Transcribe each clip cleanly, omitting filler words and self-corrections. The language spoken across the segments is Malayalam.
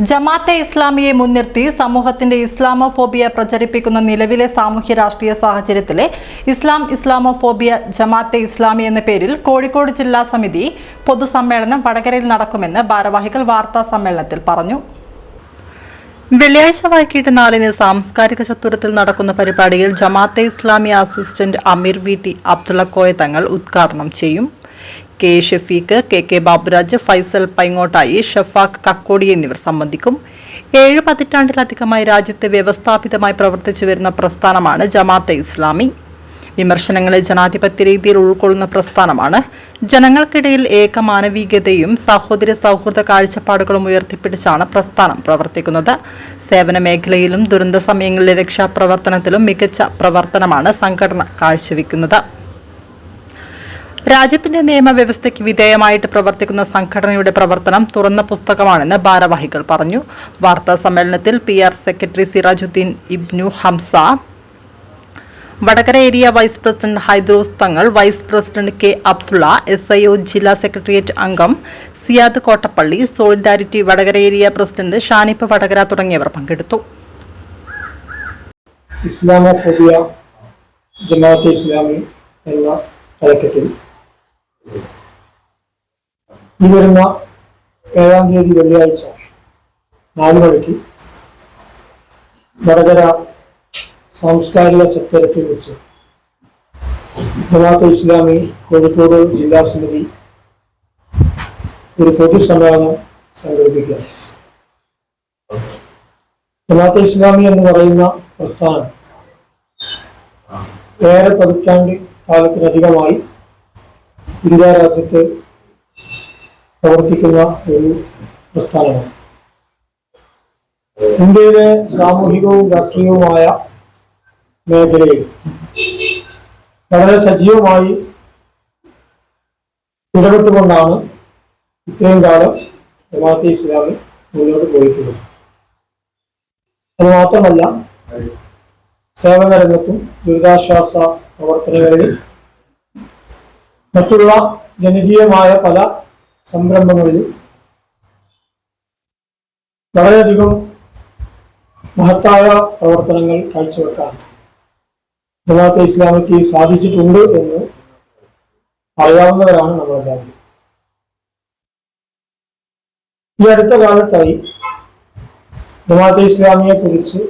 ജമാഅത്തെ ഇസ്ലാമിയെ മുൻനിർത്തി സമൂഹത്തിന്റെ ഇസ്ലാമോഫോബിയ പ്രചരിപ്പിക്കുന്ന നിലവിലെ സാമൂഹ്യ രാഷ്ട്രീയ സാഹചര്യത്തിലെ ഇസ്ലാമോഫോബിയ ജമാഅത്തെ ഇസ്ലാമി എന്ന പേരിൽ കോഴിക്കോട് ജില്ലാ സമിതി പൊതുസമ്മേളനം വടകരയിൽ നടക്കുമെന്ന് ഭാരവാഹികൾ വാർത്താ സമ്മേളനത്തിൽ പറഞ്ഞു. വെള്ളിയാഴ്ച വൈകിട്ട് 4-ന് സാംസ്കാരിക ചത്തുരത്തിൽ നടക്കുന്ന പരിപാടിയിൽ ജമാഅത്തെ ഇസ്ലാമി അസിസ്റ്റന്റ് അമീർ വി.ടി. അബ്ദുള്ള കോയ തങ്ങൾ ഉദ്ഘാടനം ചെയ്യും. കെ ഷഫീഖ്, കെ ബാബുരാജ്, ഫൈസൽ പൈങ്ങോട്ടായി, ഷഫാഖ് കക്കോടി എന്നിവർ സംബന്ധിക്കും. 7 പതിറ്റാണ്ടിലധികമായി രാജ്യത്തെ വ്യവസ്ഥാപിതമായി പ്രവർത്തിച്ചു വരുന്ന പ്രസ്ഥാനമാണ് ജമാഅത്തെ ഇസ്ലാമി. വിമർശനങ്ങളെ ജനാധിപത്യ രീതിയിൽ ഉൾക്കൊള്ളുന്ന പ്രസ്ഥാനമാണ്. ജനങ്ങൾക്കിടയിൽ ഏകമാനവികതയും സഹോദര സൗഹൃദ കാഴ്ചപ്പാടുകളും ഉയർത്തിപ്പിടിച്ചാണ് പ്രസ്ഥാനം പ്രവർത്തിക്കുന്നത്. സേവന മേഖലയിലും ദുരന്ത സമയങ്ങളിലെ രക്ഷാപ്രവർത്തനത്തിലും മികച്ച പ്രവർത്തനമാണ് സംഘടന കാഴ്ചവെക്കുന്നത്. രാജ്യത്തിന്റെ നിയമവ്യവസ്ഥയ്ക്ക് വിധേയമായിട്ട് പ്രവർത്തിക്കുന്ന സംഘടനയുടെ പ്രവർത്തനം തുറന്ന പുസ്തകമാണെന്ന് ഭാരവാഹികൾ പറഞ്ഞു. വാർത്താ സമ്മേളനത്തിൽ PR secretary Sirajuddin Ibnu Hamza, Vadakara area vice president Haidros Thangal, vice president K Abdulla, SIO ജില്ലാ സെക്രട്ടേറിയറ്റ് അംഗം Siyad Kottappally, Solidarity Vadakara area president Shanip Vadakara തുടങ്ങിയവർ പങ്കെടുത്തു. ഇസ്ലാമോഫോബിയ ജമാഅത്തെ ഇസ്ലാമി എന്ന തലക്കെട്ടിൽ ഈ വരുന്ന 7-ാം തീയതി വെള്ളിയാഴ്ച 4 മണിക്ക് വടകര സാംസ്കാരിക ചത്തുരത്തിൽ വെച്ച് ജമാഅത്തെ ഇസ്ലാമി കോഴിക്കോട് ജില്ലാ സമിതി ഒരു പൊതുസമ്മേളനം സംഘടിപ്പിക്കുക. ജമാഅത്തെ ഇസ്ലാമി എന്ന് പറയുന്ന പ്രസ്ഥാനം ഏറെ പതിറ്റാണ്ട് കാലത്തിനധികമായി ഇന്ത്യ രാജ്യത്ത് പ്രവർത്തിക്കുന്ന ഒരു പ്രസ്ഥാനമാണ്. ഇന്ത്യയിലെ സാമൂഹികവും രാഷ്ട്രീയവുമായ മേഖലയിൽ വളരെ സജീവമായി ഇടപെട്ടുകൊണ്ടാണ് ഇത്രയും കാലം ജമാഅത്തെ ഇസ്ലാമി മുന്നോട്ട് പോയിട്ടുള്ളത്. അതുമാത്രമല്ല, സേവന രംഗത്തും ദുരിതാശ്വാസ പ്രവർത്തനങ്ങളിൽ മറ്റുള്ള ജനകീയമായ പല സംരംഭങ്ങളിലും വളരെയധികം മഹത്തായ പ്രവർത്തനങ്ങൾ കാഴ്ചവെക്കാൻ ജമാഅത്തെ ഇസ്ലാമിക്ക് സാധിച്ചിട്ടുണ്ട് എന്ന് അറിയാവുന്നവരാണ് നമ്മളെല്ലാവരും. ഈ അടുത്ത കാലത്തായി ജമാഅത്തെ ഇസ്ലാമിയെ കുറിച്ച്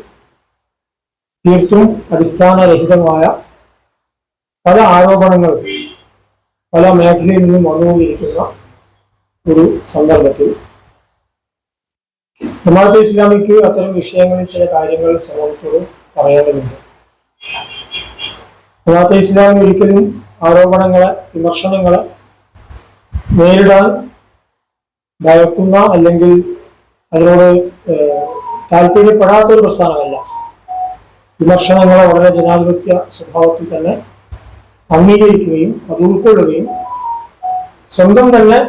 തീർത്തും അടിസ്ഥാനരഹിതമായ പല ആരോപണങ്ങളും പല മേഖലയിൽ നിന്നും വന്നുകൊണ്ടിരിക്കുന്ന ഒരു സന്ദർഭത്തിൽ ജമാഅത്തെ ഇസ്ലാമിക്ക് അത്തരം വിഷയങ്ങളിൽ ചില കാര്യങ്ങൾ സമൂഹത്തോട് പറയേണ്ടതുണ്ട്. ജമാഅത്തെ ഇസ്ലാമി ഒരിക്കലും ആരോപണങ്ങളെ, വിമർശനങ്ങളെ നേരിടാൻ ഭയക്കുന്ന അല്ലെങ്കിൽ അതിനോട് താല്പര്യപ്പെടാത്തൊരു പ്രസ്ഥാനമല്ല. വിമർശനങ്ങളെ വളരെ ജനാധിപത്യ സ്വഭാവത്തിൽ തന്നെ അംഗീകരിക്കുകയും അത് ഉൾക്കൊള്ളുകയും സ്വന്തം തന്നെ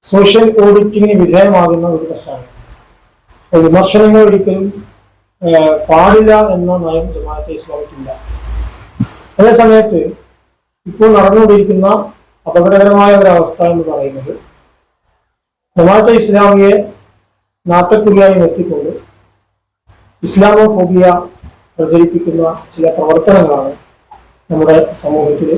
സോഷ്യൽ ഓഡിറ്റിങ്ങിന് വിധേയമാകുന്ന ഒരു പ്രസ്ഥാനം. വിമർശനങ്ങൾ ഒരിക്കലും പാടില്ല എന്ന നയം ജമാഅത്തെ ഇസ്ലാമിക്കില്ല. അതേ സമയത്ത് ഇപ്പോൾ നടന്നുകൊണ്ടിരിക്കുന്ന അപകടകരമായ ഒരവസ്ഥ എന്ന് പറയുന്നത് ജമാഅത്തെ ഇസ്ലാമിയെ നാട്ടക്കുറിയായി നിർത്തിക്കൊണ്ട് ഇസ്ലാമോഫോബിയ പ്രചരിപ്പിക്കുന്ന ചില പ്രവർത്തനങ്ങളാണ് നമ്മുടെ സമൂഹത്തിൽ